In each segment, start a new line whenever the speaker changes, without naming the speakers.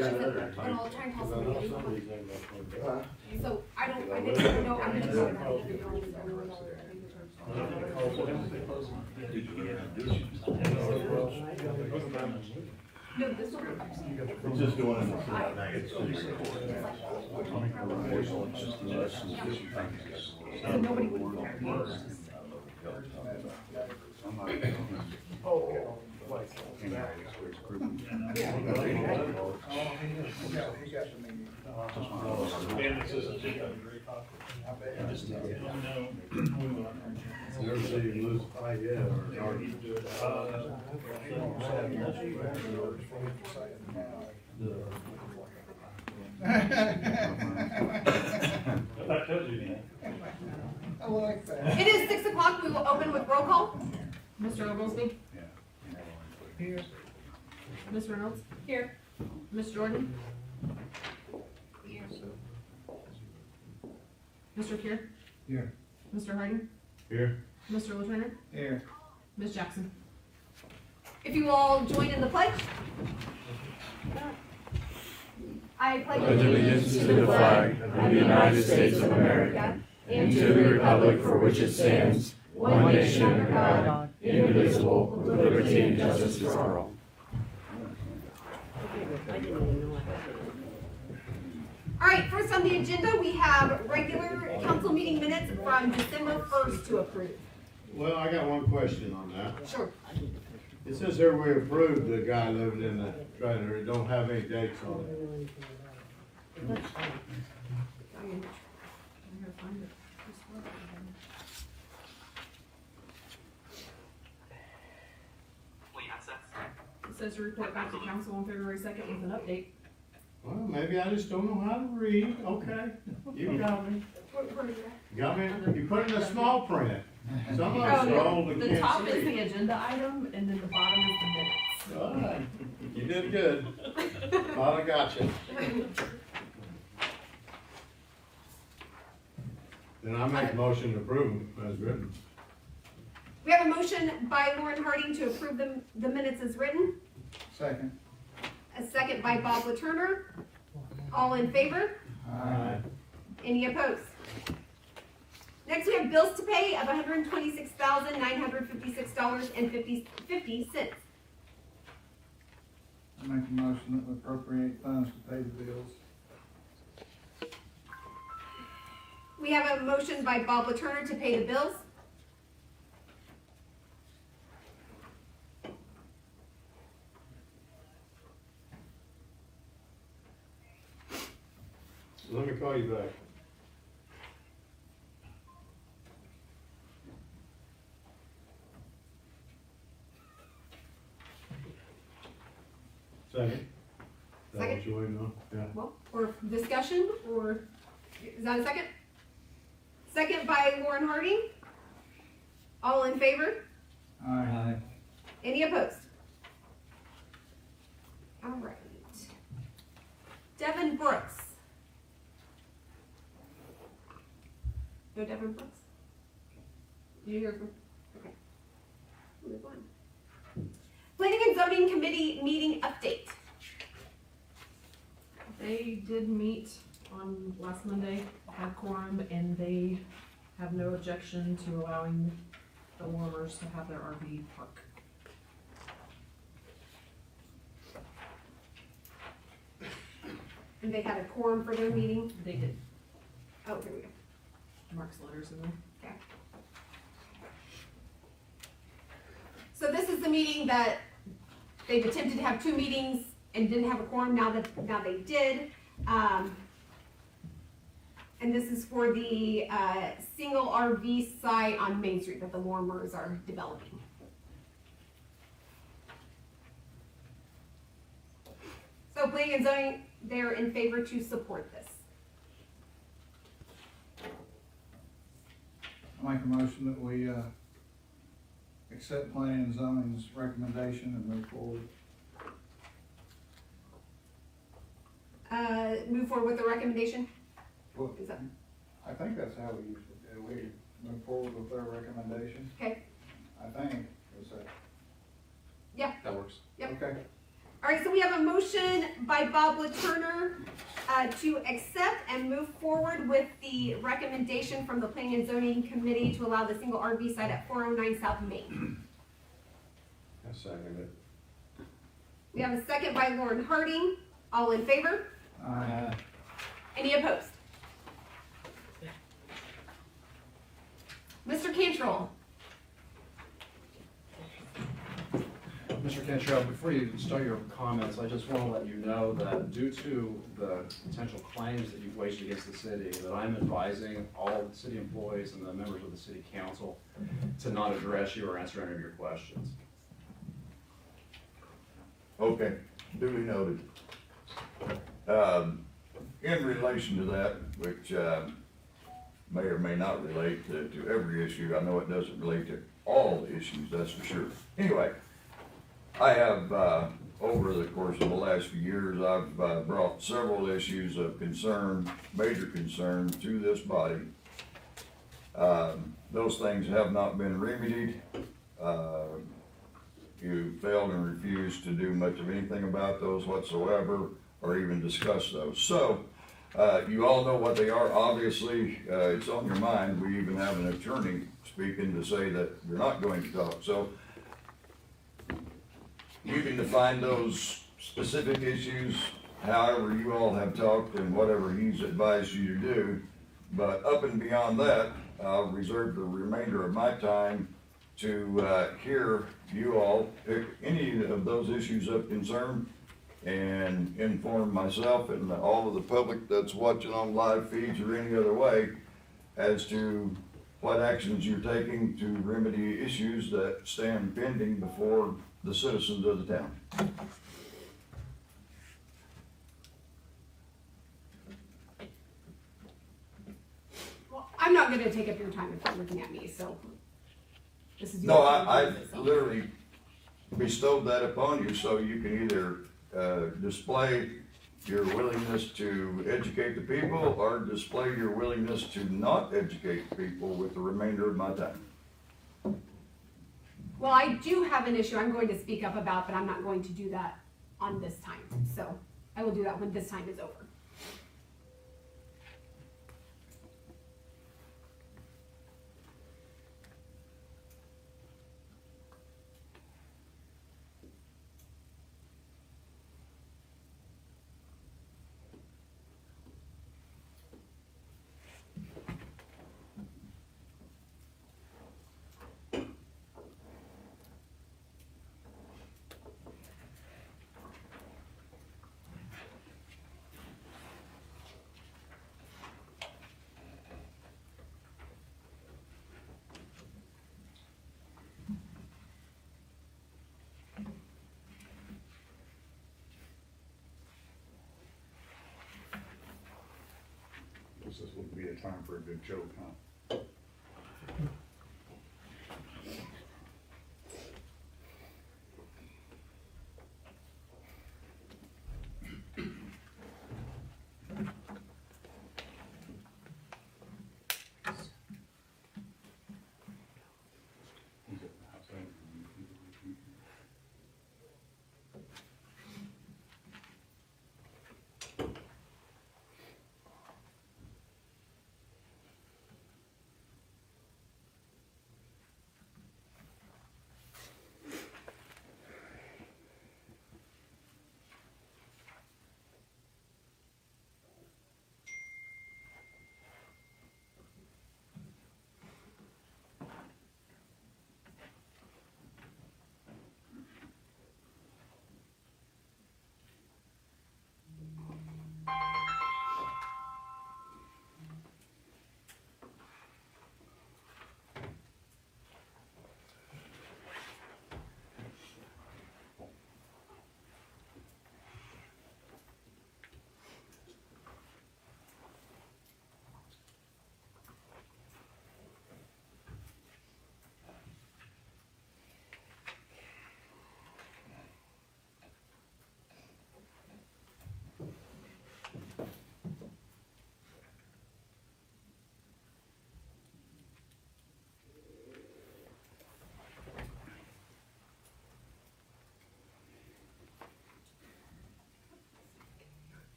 And I'll try and call somebody. So I didn't know, I didn't know. No, this one.
It's just going in the
So nobody would care.
Never see you lose a fight yet, or argue.
I like that.
It is 6 o'clock. We will open with roll call.
Mr. Oglesby? Here. Ms. Reynolds?
Here.
Ms. Jordan?
Here.
Mr. Kier?
Here.
Mr. Harding?
Here.
Mr. Lieutenant?
Here.
Ms. Jackson?
If you all join in the pledge. I pledge
Allegiance to the flag of the United States of America and to the republic for which it stands, one nation under God, indivisible, with liberty and justice for all.
All right, first on the agenda, we have regular council meeting minutes from December 1st to approve.
Well, I got one question on that.
Sure.
It says here we approved the guy living in the trailer, it don't have any dates on it.
It says to report back to council on February 2nd with an update.
Well, maybe I just don't know how to read, okay, you got me. Got me, you put it in a small print. Some of us are old and
The
can't
top is
see.
the agenda item, and then the bottom is the minutes.
All right, you did good. Thought I got you. Then I make a motion to approve them as written.
We have a motion by Lauren Harding to approve the minutes as written.
Second.
A second by Bob Laturner. All in favor?
Aye.
Any opposed? Next, we have bills to pay of $126,956.50.
I make a motion that we appropriate funds to pay the bills.
We have a motion by Bob Laturner to pay the bills.
Let me call you back. Second? Is that what you want to know? Yeah.
Well, or discussion, or, is that a second? Second by Lauren Harding. All in favor?
Aye.
Any opposed? All right. Devin Brooks. No Devin Brooks? Did you hear from? Okay. Move on. Planning and Zoning Committee meeting update.
They did meet on last Monday, had quorum, and they have no objection to allowing the warmers to have their RV park.
And they had a quorum for their meeting.
They did.
Oh, here we go.
Mark's letters in there.
Okay. So this is the meeting that they've attempted to have 2 meetings and didn't have a quorum. Now they did. And this is for the single RV site on Main Street that the warmers are developing. So planning and zoning, they're in favor to support this.
I make a motion that we, accept planning and zoning's recommendation and move forward.
Move forward with the recommendation.
Well,
Is that
I think that's how we usually do. We move forward with their recommendation.
okay?
I think, is that?
Yeah.
That works.
Yep.
Okay.
All right, so we have a motion by Bob LaTurner to accept and move forward with the recommendation from the Planning and Zoning Committee to allow the single RV site at 409 South Main.
I second it.
We have a second by Lauren Harding. All in favor?
Aye.
Any opposed? Mr. Cantrell.
Mr. Cantrell, before you start your comments, I just want to let you know that due to the potential claims that you've waged against the city, that I'm advising all the city employees and the members of the city council to not address you or answer any of your questions.
Okay, duly noted. In relation to that, which may or may not relate to every issue, I know it doesn't relate to all the issues, that's for sure. Anyway, I have, over the course of the last few years, I've brought several issues of concern, major concern to this body. Those things have not been remedied. You failed and refused to do much of anything about those whatsoever, or even discuss those. So, you all know what they are. Obviously, it's on your mind. We even have an attorney speaking to say that you're not going to talk. So, you can define those specific issues however you all have talked and whatever he's advised you to do. But up and beyond that, I'll reserve the remainder of my time to hear you all pick any of those issues of concern and inform myself and all of the public that's watching on live feeds or any other way as to what actions you're taking to remedy issues that stand pending before the citizens of the town.
Well, I'm not gonna take up your time if you're looking at me, so. This is your
No,
time to
I
do this, so.
literally bestowed that upon you so you can either display your willingness to educate the people or display your willingness to not educate the people with the remainder of my time.
Well, I do have an issue I'm going to speak up about, but I'm not going to do that on this time. So I will do that when this time is over.
This would be a time for a good joke, huh?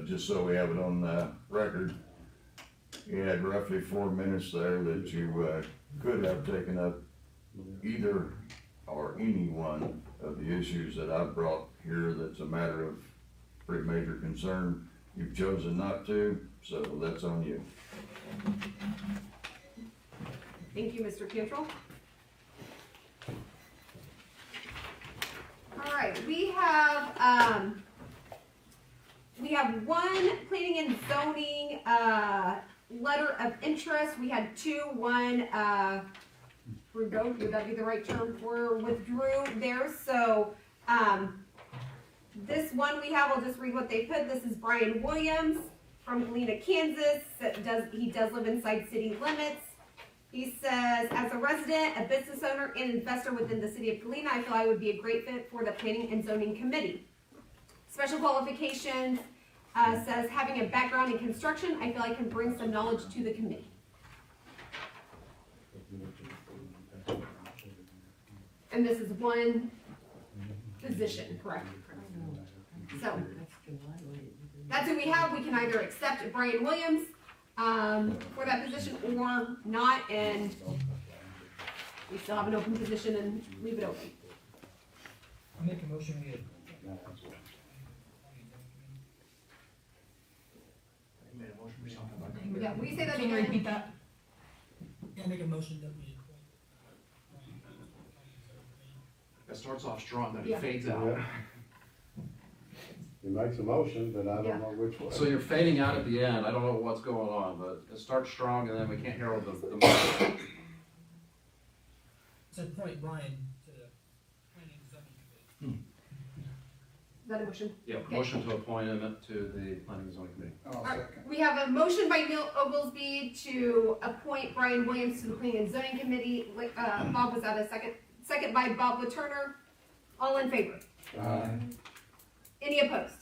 just so we have it on the record, you had roughly 4 minutes there that you, could have taken up either or any one of the issues that I've brought here that's a matter of pretty major concern. You've chosen not to, so that's on you.
Thank you, Mr. Cantrell. All right, we have one planning and zoning, letter of interest. We had two, one, revoked, would that be the right term for withdrew there? So, this one we have, I'll just read what they put. This is Brian Williams from Galena, Kansas. He does live inside city limits. He says, as a resident, a business owner, and investor within the city of Galena, I feel I would be a great fit for the Planning and Zoning Committee. Special qualifications, says having a background in construction, I feel I can bring some knowledge to the committee. And this is one position, correct? So, that's who we have. We can either accept Brian Williams, for that position or not, and we still have an open position and leave it open.
I'll make a motion we
Yeah, will you say that
Can you
again?
repeat that? I'll make a motion that we.
It starts off strong, then
Yeah.
it fades out.
Yeah. He makes a motion, but I
Yeah.
don't know which way.
So you're fading out at the end, I don't know what's going on, but it starts strong and then we can't hear the mic.
To appoint Brian to the planning and zoning committee.
Is that a motion?
Yeah,
Okay.
motion to appoint him to the planning and zoning committee.
I'll
All right,
second.
we have a motion by Neil Oglesby to appoint Brian Williams to the Planning and Zoning Committee. Bob was at a second. Second by Bob Turner. All in favor? Any opposed?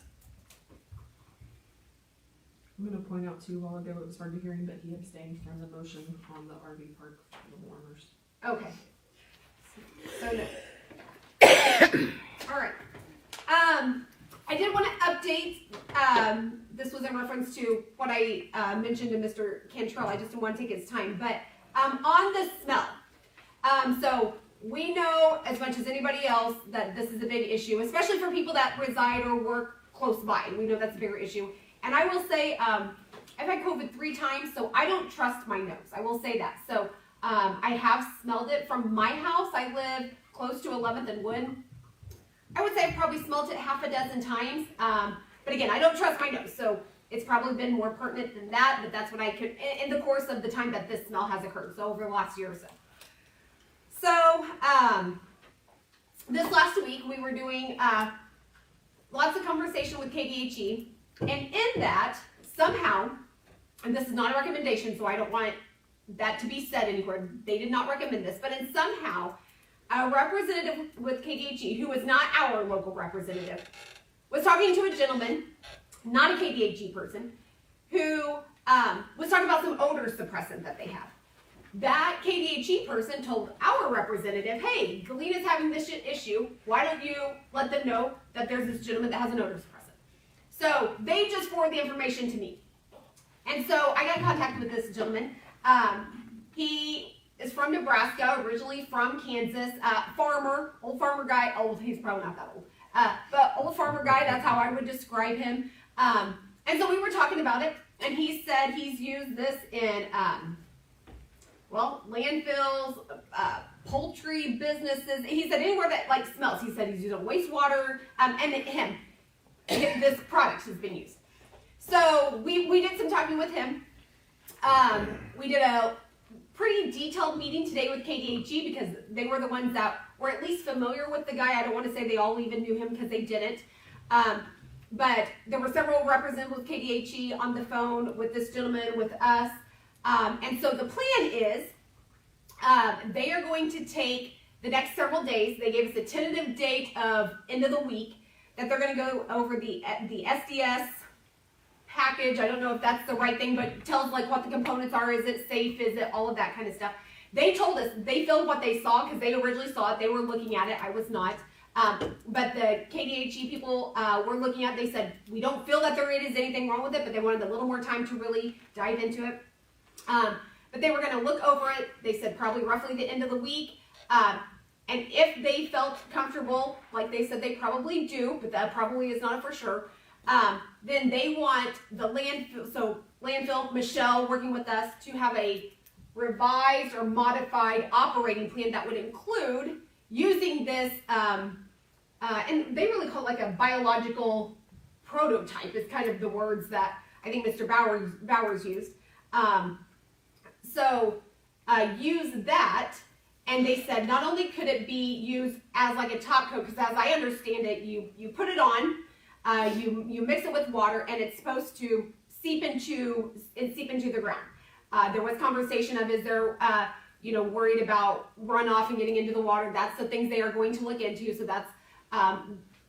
I'm gonna point out too, while ago it was hard to hear him, but he abstained from the motion on the RV park for the warmers.
Okay. So no. All right. I did want to update, this was in reference to what I, mentioned to Mr. Cantrell. I just didn't want to take his time, but, on the smell. So we know as much as anybody else that this is a big issue, especially for people that reside or work close by. We know that's a bigger issue. And I will say, I've had COVID 3 times, so I don't trust my nose. I will say that. So, I have smelled it from my house. I live close to 11th and Wood. I would say I've probably smelled it half a dozen times. But again, I don't trust my nose, so it's probably been more pertinent than that, but that's what I could, in the course of the time that this smell has occurred, so over the last year or so. So, this last week we were doing, lots of conversation with KDHE, and in that, somehow, and this is not a recommendation, so I don't want that to be said anywhere, they did not recommend this, but in somehow, a representative with KDHE, who was not our local representative, was talking to a gentleman, not a KDHE person, who was talking about some odor suppressant that they have. That KDHE person told our representative, hey, Galena's having this issue, why don't you let them know that there's this gentleman that has an odor suppressant? So they just forwarded the information to me. And so I got in contact with this gentleman. He is from Nebraska, originally from Kansas, farmer, old farmer guy, old, he's probably not that old, but old farmer guy, that's how I would describe him. And so we were talking about it, and he said he's used this in, well, landfills, poultry businesses. He said anywhere that like smells. He said he's using wastewater, and this product has been used. So we did some talking with him. We did a pretty detailed meeting today with KDHE because they were the ones that were at least familiar with the guy. I don't want to say they all even knew him because they didn't. But there were several representatives with KDHE on the phone with this gentleman, with us. And so the plan is they are going to take the next several days. They gave us a tentative date of end of the week that they're going to go over the SDS package. I don't know if that's the right thing, but tells like what the components are. Is it safe? Is it all of that kind of stuff? They told us they filmed what they saw because they originally saw it. They were looking at it. I was not. But the KDHE people were looking at, they said, we don't feel that there is anything wrong with it, but they wanted a little more time to really dive into it. But they were gonna look over it, they said probably roughly the end of the week. And if they felt comfortable, like they said they probably do, but that probably is not for sure, then they want the landfill, Michelle working with us to have a revised or modified operating plan that would include using this, and they really call it like a biological prototype is kind of the words that I think Mr. Bowers used. Use that, and they said not only could it be used as like a top coat, because as I understand it, you put it on, you mix it with water, and it's supposed to seep into the ground. There was conversation of, is there worried about runoff and getting into the water? That's the things they are going to look into. So that's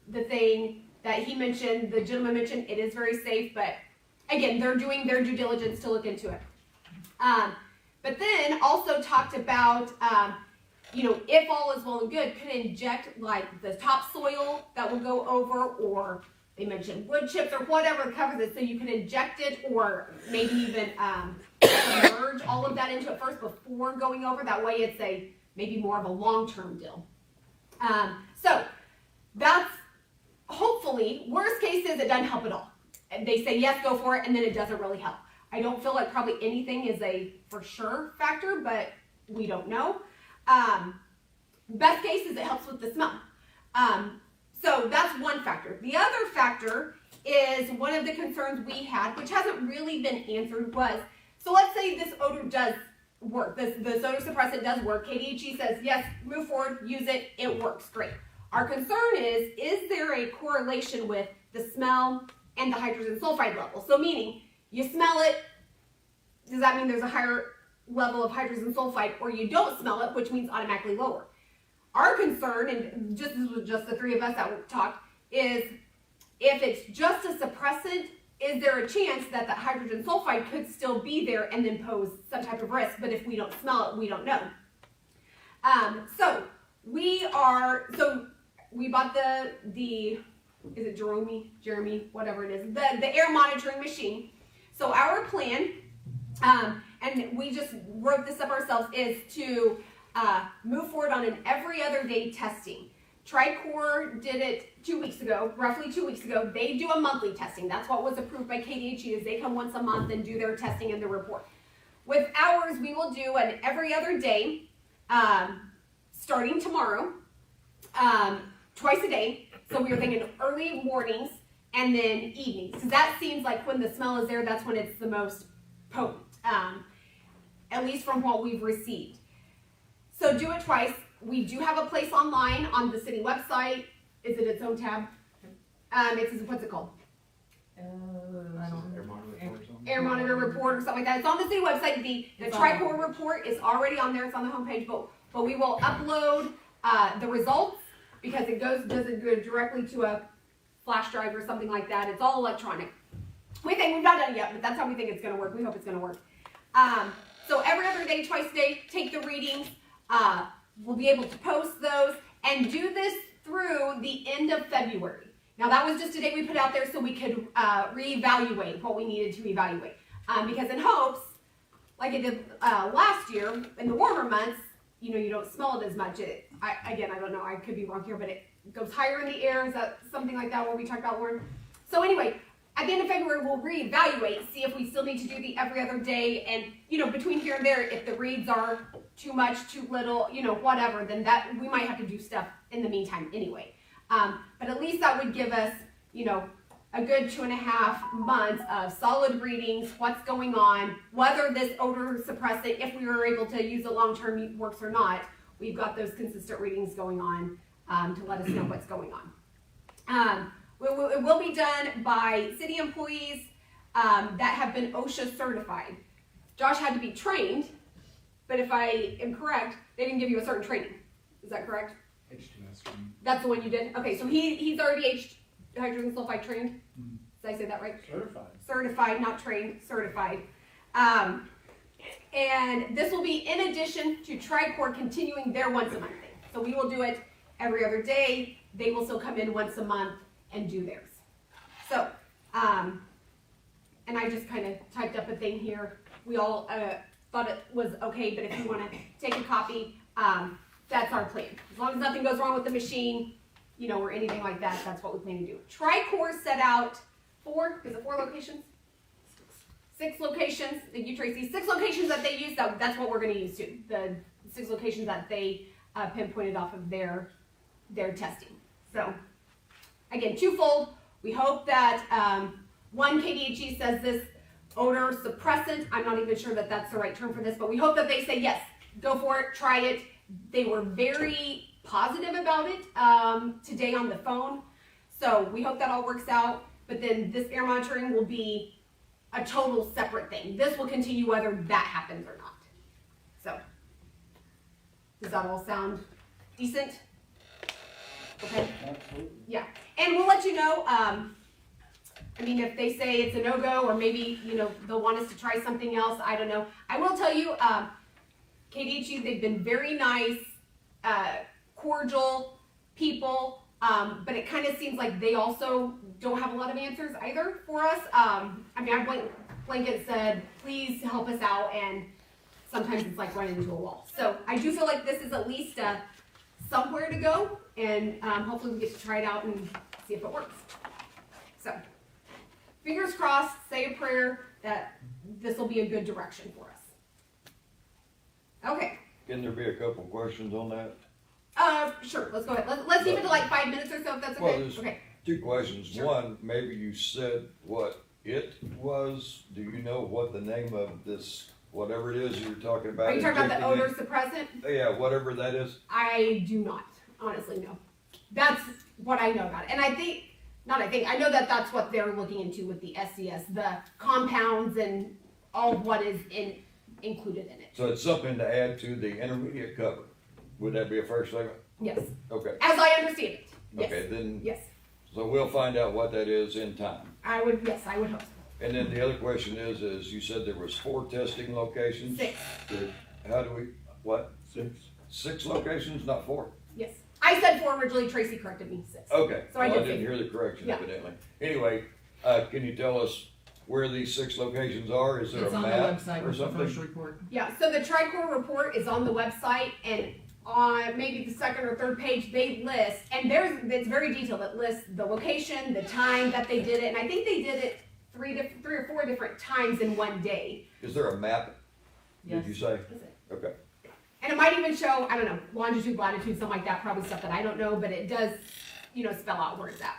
the thing that he mentioned, the gentleman mentioned. It is very safe, but again, they're doing their due diligence to look into it. But then also talked about, if all is well and good, could inject like the topsoil that will go over, or they mentioned wood chips or whatever covers it, so you can inject it, or maybe even merge all of that into it first before going over. That way it's maybe more of a long-term deal. So that's hopefully, worst case is it doesn't help at all. And they say, yes, go for it, and then it doesn't really help. I don't feel like probably anything is a for sure factor, but we don't know. Best case is it helps with the smell. So that's one factor. The other factor is one of the concerns we had, which hasn't really been answered, was, so let's say this odor does work. This odor suppressant does work. KDHE says, yes, move forward, use it, it works, great. Our concern is there a correlation with the smell and the hydrogen sulfide level? So meaning, you smell it, does that mean there's a higher level of hydrogen sulfide, or you don't smell it, which means automatically this was just the three of us that talked, is if it's just a suppressant, is there a chance that the hydrogen sulfide could still be there and then pose some type of risk? But if we don't smell it, we don't know. So we bought the is it Jeremy, whatever it is, the air monitoring machine. So our plan, and we just wrote this up ourselves, is to move forward on an every other day testing. Tricor did it 2 weeks ago, roughly 2 weeks ago. They do a monthly testing. That's what was approved by KDHE, is they come once a month and do their testing and the report. With ours, we will do an every other day, starting tomorrow, twice a day. So we were thinking early mornings and then evenings, because that seems like when the smell is there, that's when it's the most potent, at least from what we've received. So do it twice. We do have a place online on the city website. Is it its own tab? What's it called?
I don't know.
Air monitor report or something like that. It's on the city website. The Tricor report is already on there. It's on the homepage, but we will upload the results, because it doesn't go directly to a flash drive or something like that. It's all electronic. We've not done it yet, but that's how we think it's going to work. We hope it's going to work. So every other day, twice a day, take the readings. We'll be able to post those and do this through the end of February. Now that was just a day we put out there so we could reevaluate what we needed to evaluate. Because in hopes, like it did last year, in the warmer months, you don't smell it as much. I don't know, I could be wrong here, but it goes higher in the air. Is that something like that, what we talked about, Lauren? So anyway, at the end of February, we'll reevaluate, see if we still need to do the every other day, and between here and there, if the reads are too much, too little, whatever, then that we might have to do stuff in the meantime anyway. But at least that would give us, a good 2.5 months of solid readings, what's going on, whether this odor suppressant, if we were able to use it long term, works or not. We've got those consistent readings going on to let us know what's going on. It will be done by city employees that have been OSHA certified. Josh had to be trained, but if I am correct, they didn't give you a certain training. Is that correct?
H2S training.
That's the one you did? Okay, so he's already hydrogen sulfide trained. Did I say that right?
Certified.
Certified, not trained, certified. And this will be in addition to Tricor continuing their once a month thing. So we will do it every other day. they will still come in once a month and do theirs. So, and I just kind of typed up a thing here. We all thought it was okay, but if you want to take a copy, that's our plan. As long as nothing goes wrong with the machine, you know, or anything like that, that's what we plan to do. Tricor set out 4 locations? 6 locations, thank you, Tracy. 6 locations that they use, that's what we're going to use too. The 6 locations that they pinpointed off of their testing. So, again, twofold. We hope that, one, KDHE says this odor suppressant. I'm not even sure that that's the right term for this, but we hope that they say, yes, go for it, try it. They were very positive about it today on the phone. So we hope that all works out. But then this air monitoring will be a total separate thing. This will continue whether that happens or not. So, does that all sound decent? Okay.
Absolutely.
Yeah, and we'll let you know. I mean, if they say it's a no-go, or maybe, you know, they'll want us to try something else, I don't know. I will tell you, KDHE, they've been very nice, cordial people, but it kind of seems like they also don't have a lot of answers either for us. I mean, I blanket said, please help us out, and sometimes it's like running into a wall. So I do feel like this is at least somewhere to go, and hopefully we get to try it out and see if it works. So, fingers crossed, say a prayer that this will be a good direction for us. Okay.
Can there be a couple questions on that?
Sure, let's go ahead. Let's keep it to like 5 minutes or so, if that's okay.
Well, there's
Okay.
2 questions.
Sure.
One, maybe you said what it was. Do you know what the name of this, whatever it is you're talking about?
Are you talking about the
injecting
odor suppressant?
it? Yeah, whatever that is.
I do not, honestly, no. That's what I know about it. And I know that that's what they're looking into with the SCS, the compounds and all of what is included in it.
So it's something to add to the intermediate cover. Would that be a fair statement?
Yes.
Okay.
As I understand it. Yes.
Okay, then,
Yes.
so we'll find out what that is in time.
I would hope so.
And then the other question is you said there was 4 testing locations?
6.
How do we, what?
6.
6 locations, not 4?
Yes. I said 4 originally, Tracy corrected me, 6.
Okay,
So I
well, I
did
didn't
say-
hear the correction
Yeah.
evidently. Anyway, can you tell us where these 6 locations are? Is there
It's
a
on the
map
website
or
with the first
something?
report.
Yeah, so the Tricor report is on the website, and on maybe the 2nd or 3rd page, they list, and it's very detailed. It lists the location, the time that they did it, and I think they did it 3 or 4 different times in one day.
Is there a map,
Yes.
did you say?
Is it?
Okay,
And it might even show, I don't know, longitude, latitude, something like that, probably stuff that I don't know, but it does, spell out where it's at.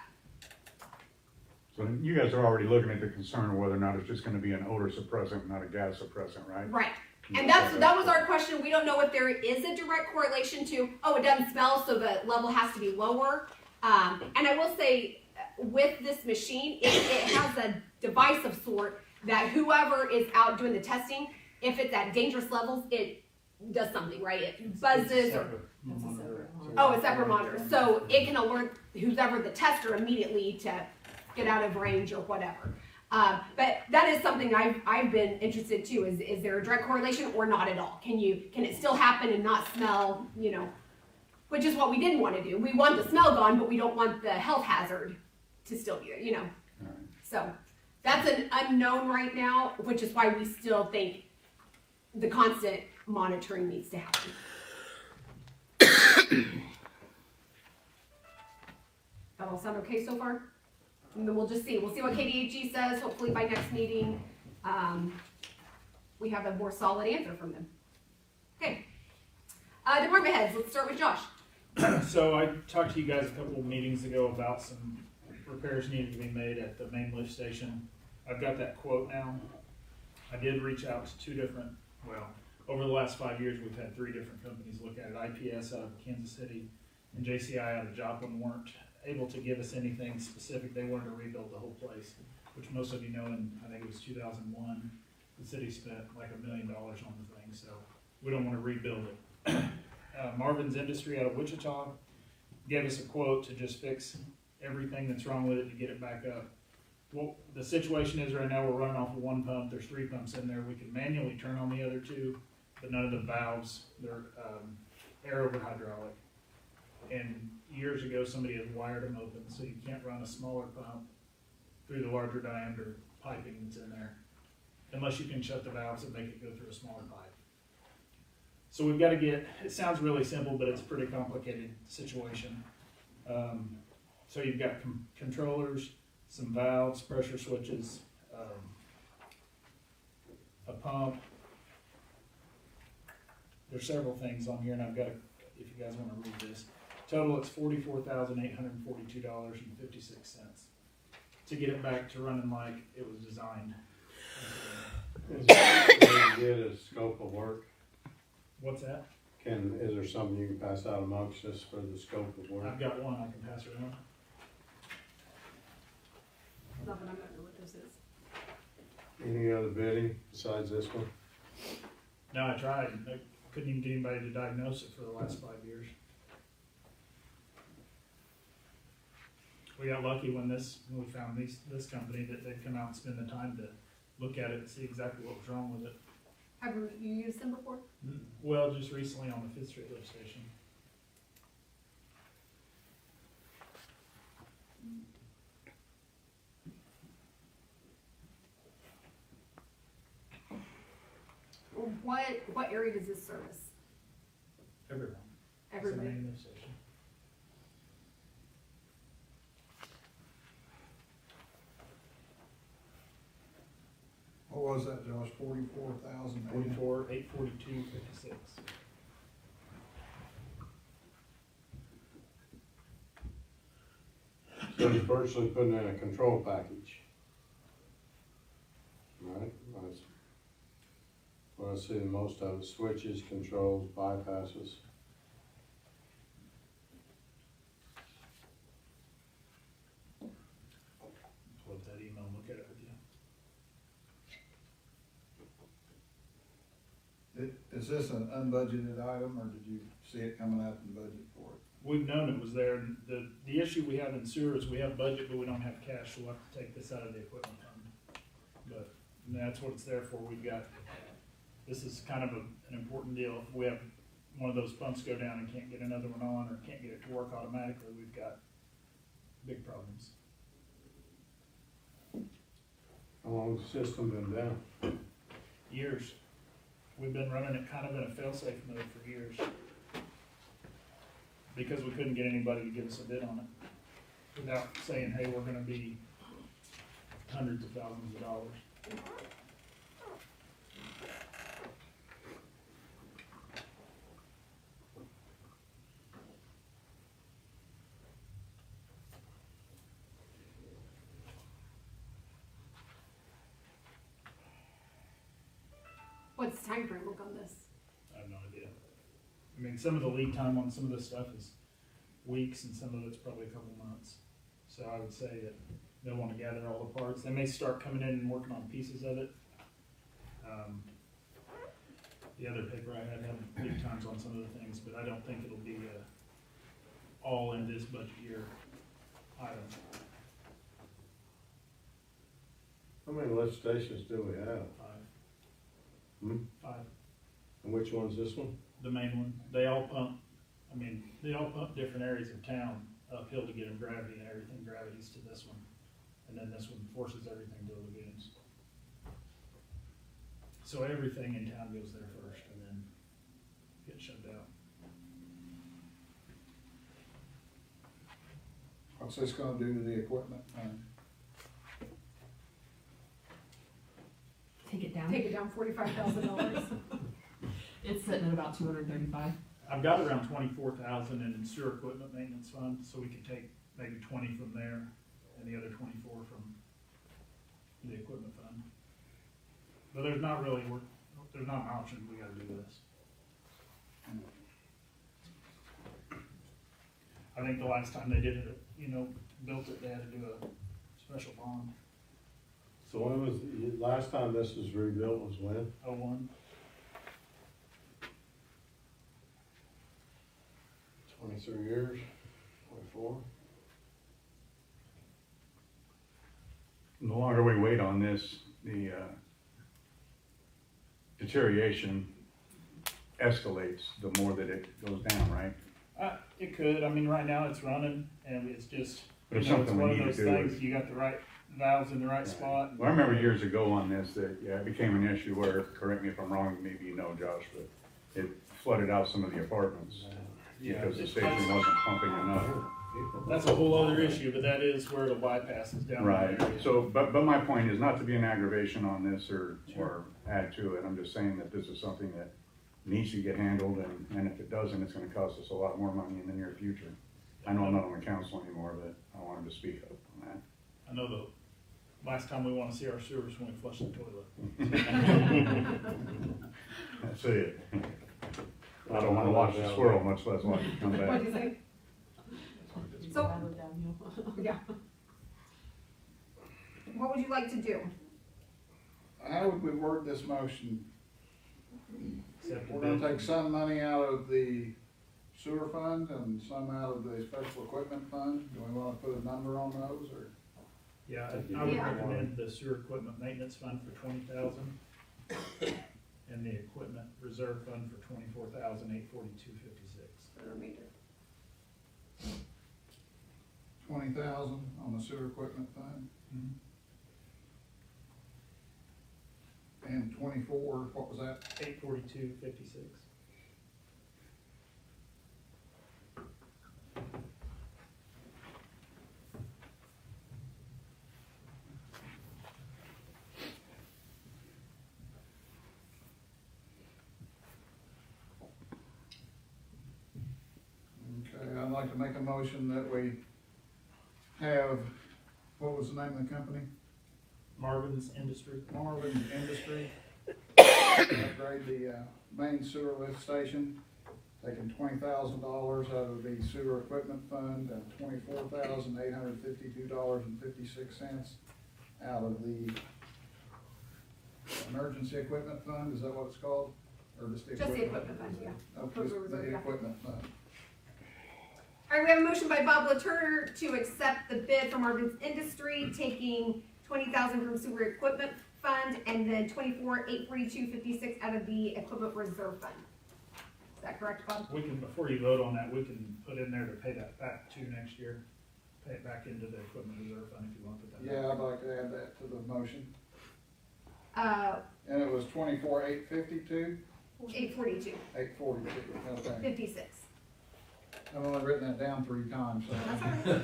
So you guys are already looking at the concern of whether or not it's just gonna be an odor suppressant, not a gas suppressant, right?
Right. And that was our question. We don't know if there is a direct correlation to, it doesn't smell, so the level has to be lower. And I will say, with this machine, it has a device of sort that whoever is out doing the testing, if it's at dangerous levels, it does something, right? It buzzes or, a separate monitor. So it can alert whoever the tester immediately to get out of range or whatever. But that is something I've been interested too. Is there a direct correlation or not at all? Can it still happen and not smell? Which is what we didn't want to do. We want the smell gone, but we don't want the health hazard to still be there.
Alright.
So that's an unknown right now, which is why we still think the constant monitoring needs to happen. That all sound okay so far? And then we'll just see. We'll see what KDHE says. Hopefully by next meeting, we have a more solid answer from them. Okay. Department heads, let's start with Josh.
So I talked to you guys a couple of meetings ago about some repairs needing to be made at the main lift station. I've got that quote now. I did reach out to over the last 5 years, we've had 3 different companies look at it. IPS out of Kansas City and JCI out of Joplin weren't able to give us anything specific. They wanted to rebuild the whole place, which most of you know, I think it was 2001, the city spent like $1 million on the thing, so we don't want to rebuild it. Marvin's Industry out of Wichita gave us a quote to just fix everything that's wrong with it to get it back up. Well, the situation is right now we're running off of 1 pump. There's 3 pumps in there. We can manually turn on the other 2, but none of the valves. They're air over hydraulic. And years ago, somebody had wired them open, so you can't run a smaller pump through the larger diameter piping that's in there, unless you can shut the valves and make it go through a smaller pipe. So we've got to get, it sounds really simple, but it's a pretty complicated situation. So you've got controllers, some valves, pressure switches, a pump. There's several things on here, and I've got to, if you guys want to read this. Total, it's $44,842.56 to get it back to running like it was designed.
Is there a scope of work?
What's that?
Is there something you can pass out amongst us for the scope of work?
I've got one I can pass around.
Not that I don't know what this is.
Any other bidding besides this one?
No, I tried. I couldn't even get anybody to diagnose it for the last 5 years. We got lucky when we found this company that they'd come out and spend the time to look at it and see exactly what was wrong with it.
Have you used them before?
Well, just recently on the Fifth Street lift station.
What area does this service?
Everyone.
Everybody.
It's the main lift station.
What was that, Josh, 44,000?
44,842.56.
So you're virtually putting in a control package. Right? That's what I see the most of, switches, controls, bypasses.
Pull up that email and look at it with you.
Is this an unbudgeted item, or did you see it coming out in the budget for it?
We've known it was there, and the issue we have in sewer is we have budget, but we don't have cash, so we'll have to take this out of the equipment fund. But that's what it's there for. This is kind of an important deal. If we have one of those pumps go down and can't get another one on, or can't get it to work automatically, we've got big problems.
How long's the system been down?
Years. We've been running it kind of in a fail-safe mode for years. Because we couldn't get anybody to give us a bid on it. Without saying, hey, we're gonna be hundreds of thousands of dollars.
What's the time frame look on this?
I have no idea. I mean, some of the lead time on some of this stuff is weeks, and some of it's probably a couple months. So I would say that they'll want to gather all the parts. They may start coming in and working on pieces of it. The other paper I had lead times on some of the things, but I don't think it'll be all in this budget year item.
How many lift stations do we have?
5. 5.
And which one's this one?
The main one. They all pump different areas of town uphill to get them gravity and everything. Gravity's to this one. And then this one forces everything to the lagoons. So everything in town goes there first and then gets shut out.
What's this gonna do to the equipment?
Take it down.
Take it down $45,000.
It's sitting at about 235.
I've got around 24,000 in sewer equipment maintenance fund, so we could take maybe 20 from there and the other 24 from the equipment fund. But there's not an option. We gotta do this. I think the last time they did it, built it, they had to do a special bond.
So when was, last time this was rebuilt was when?
01.
23 years, 24.
The longer we wait on this, the deterioration escalates the more that it goes down, right?
It could, I mean, right now it's running, and it's just,
But if
it's
something we
one of
need to
those
do
things,
is-
you got the right valves in the right spot.
Well, I remember years ago on this that, yeah, it became an issue where, correct me if I'm wrong, maybe you know, Josh, but it flooded out some of the apartments because the station wasn't pumping enough.
That's a whole other issue, but that is where the bypass is down.
Right,
in the area.
so, but my point is not to be an aggravation on this or add to it, I'm just saying that this is something that needs to get handled, and if it doesn't, it's gonna cost us a lot more money in the near future. I know I'm not on the council anymore, but I wanted to speak up on that.
I know the last time we wanna see our sewers when we flush the toilet.
That's it. I don't wanna watch the squirrel, much less watch it come
What'd
back.
you say? So, yeah. What would you like to do?
How would we word this motion?
Except
We're gonna take some money out of the sewer fund and some out of the special equipment fund. Do we wanna put a number on those, or?
Yeah, I would
Yeah.
recommend the sewer equipment maintenance fund for 20,000. And the equipment reserve fund for 24,842.56.
For the remainder.
20,000 on the sewer equipment fund? And 24, what was that?
842.56.
Okay, I'd like to make a motion that we have, what was the name of the company?
Marvin's Industry.
Marvin Industry. Upgrade the main sewer lift station, taking $20,000 out of the sewer equipment fund and $24,852.56 out of the emergency equipment fund, is that what it's called? Or just the
Just the
equipment?
equipment fund, yeah.
Oh,
Equipment
just
reserve,
the
yeah.
equipment fund.
All right, we have a motion by Bob LaTurner to accept the bid from Marvin's Industry, taking 20,000 from sewer equipment fund and then 24,842.56 out of the equipment reserve fund. Is that correct, Bob?
We can, before you vote on that, we can put in there to pay that back to next year. Pay it back into the equipment reserve fund if you want to put that.
Yeah, I'd like to add that to the motion. And it was 24,852,
842,
842, okay.
56.
I've only written that down 3 times, so.
That's all right.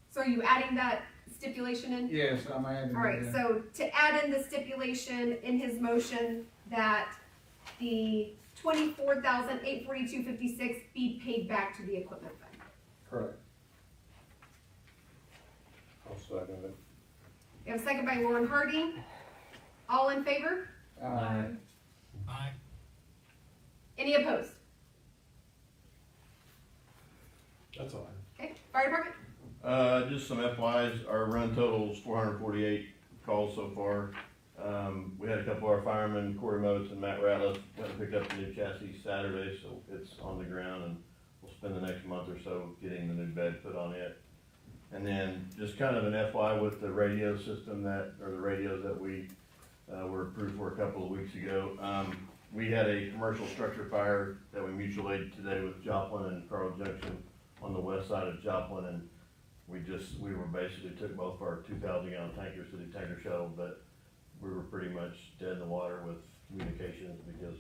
So are you adding that stipulation in?
Yes, I'm adding
All right,
it in.
so to add in the stipulation in his motion that the 24,842.56 be paid back to the equipment fund.
Correct.
I'll second it.
We have a second by Lauren Harding. All in favor?
Aye.
Any opposed?
That's all.
Okay, fire department?
Just some FYs, our run total's 448 calls so far. We had a couple of our firemen, Corey Motes and Matt Ratliff, went and picked up the new chassis Saturday, so it's on the ground, and we'll spend the next month or so getting the new bed put on it. And then just kind of an FY with the radio system or the radios that we were approved for a couple of weeks ago. We had a commercial structure fire that we mutual aided today with Joplin and Carl Junction on the west side of Joplin, and we were basically took both of our 2,000 gallon tankers to the tanker shuttle, but we were pretty much dead in the water with communications because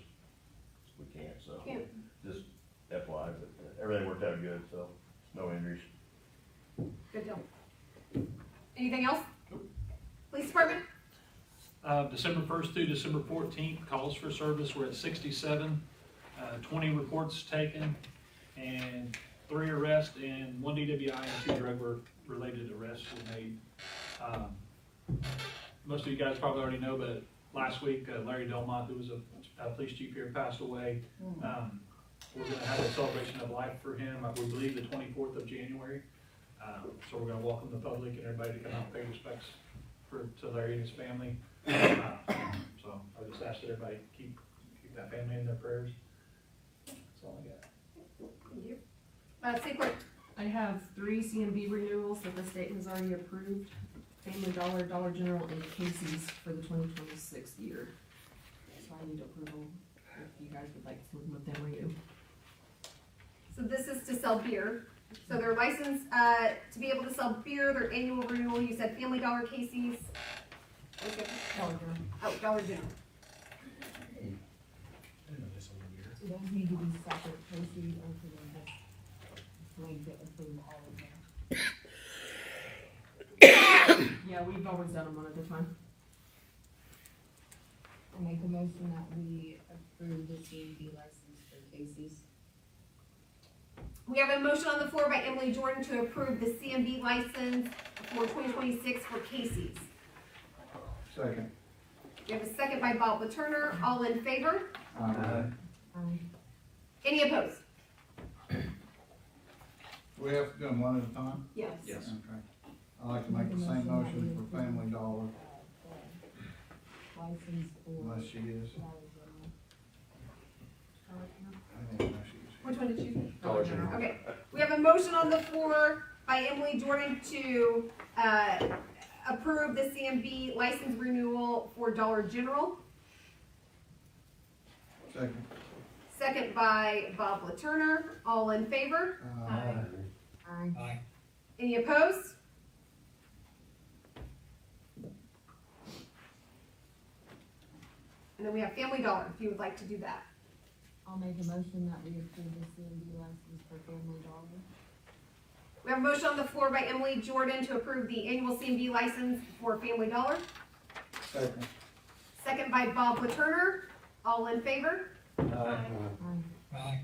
we can't, so.
Can't.
Just FYI, but everything worked out good, so no injuries.
Good deal. Anything else? Police department?
December 1st through December 14th, calls for service were at 67, 20 reports taken, and 3 arrests and 1 DWI and 2 drug-related arrests were made. Most of you guys probably already know, but last week, Larry Delmont, who was a police chief here, passed away. We're gonna have a celebration of life for him, we believe the 24th of January. So we're gonna welcome the public and everybody to come out and pay respects to Larry and his family. So I just ask that everybody keep that family in their prayers. That's all I got.
Thank you. City clerk?
I have 3 CMB renewals that the state has already approved. Family Dollar, Dollar General, and Casey's for the 2026 year. So I need approval if you guys would like to with them renew.
So this is to sell beer. So their license, to be able to sell beer, their annual renewal, you said Family Dollar, Casey's.
Dollar General.
Oh, Dollar General.
Do those need to be separate, Tracy, or do they just blanket approve all of them?
Yeah, we've always done them one at a time.
I make a motion that we approve the C&D license for Casey's.
We have a motion on the floor by Emily Jordan to approve the CMB license for 2026 for Casey's.
Second.
We have a second by Bob Laturner. All in favor? Any opposed?
We have to do them one at a time?
Yes.
Yes.
Okay. I'd like to make the same motion for Family Dollar,
License for.
unless she is.
Dollar General.
I didn't know she was.
Which one did you say?
Dollar General.
Okay, we have a motion on the floor by Emily Jordan to, approve the CMB license renewal for Dollar General.
Second.
Second by Bob Laturner. All in favor?
Aye.
Any opposed? And then we have Family Dollar, if you would like to do that.
I'll make a motion that we approve the C&D license for Family Dollar.
We have a motion on the floor by Emily Jordan to approve the annual CMB license for Family Dollar.
Second.
Second by Bob Laturner. All in favor?
Aye.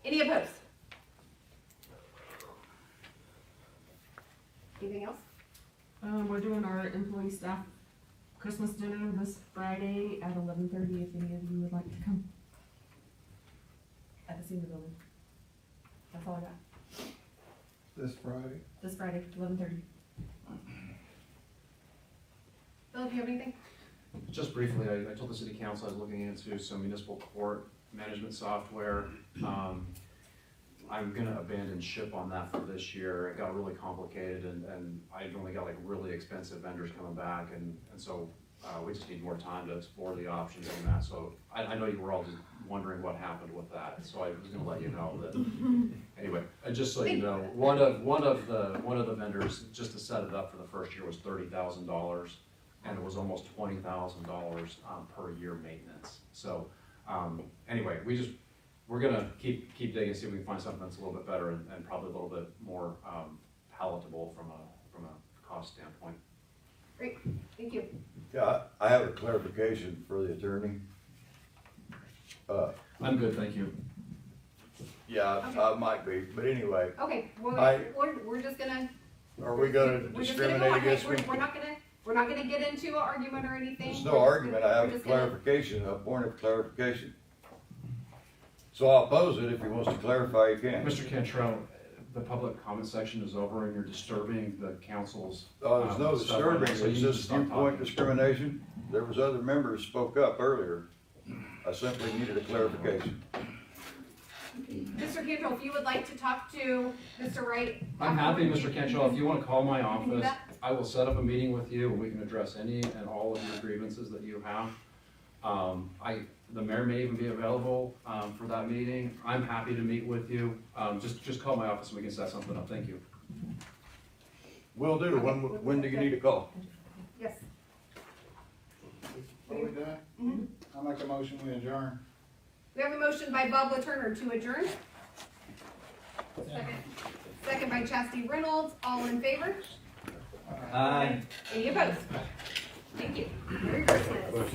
Any opposed? Anything else?
We're doing our employee staff Christmas dinner this Friday at 11:30, if any of you would like to come. At the senior building. That's all I got.
This Friday.
This Friday, 11:30.
Phil, do you have anything?
Just briefly, I told the city council I was looking into some municipal court management software. I'm gonna abandon ship on that for this year. It got really complicated and I only got like really expensive vendors coming back and so we just need more time to explore the options on that. So I know you were all just wondering what happened with that, so I was gonna let you know that. Anyway, just so you know, one of the vendors, just to set it up for the first year, was $30,000. And it was almost $20,000 per year maintenance. So anyway, we're gonna keep digging, see if we can find something that's a little bit better and probably a little bit more palatable from a cost standpoint.
Great, thank you.
Yeah, I have a clarification for the attorney.
I'm good, thank you.
Yeah, I might be, but anyway,
Okay, we're just gonna.
are we gonna
we're just gonna go
discriminate
on.
against me?
We're not gonna get into an argument or anything.
There's no argument, I have a clarification, a point of clarification. So I'll pose it, if he wants to clarify, he can.
Mr. Cantrell, the public comment section is over and you're disturbing the council's.
There's no
stuff right now,
disturbing,
so you
it's
need to
just
stop
viewpoint
talking.
discrimination. There was other members spoke up earlier. I simply needed a clarification.
Mr. Cantrell, if you would like to talk to Mr. Wright.
I'm happy, Mr. Cantrell, if you wanna call my
do
office,
that.
I will set up a meeting with you and we can address any and all of your grievances that you have. The mayor may even be available, for that meeting. I'm happy to meet with you. Just call my office and we can set something up. Thank you.
Will do, when do you need a call?
Yes.
Are we done?
Mhm.
I make a motion, we adjourn.
We have a motion by Bob Laturner to adjourn. Second by Chastity Reynolds. All in favor?
Aye.
Any opposed? Thank you. Merry Christmas.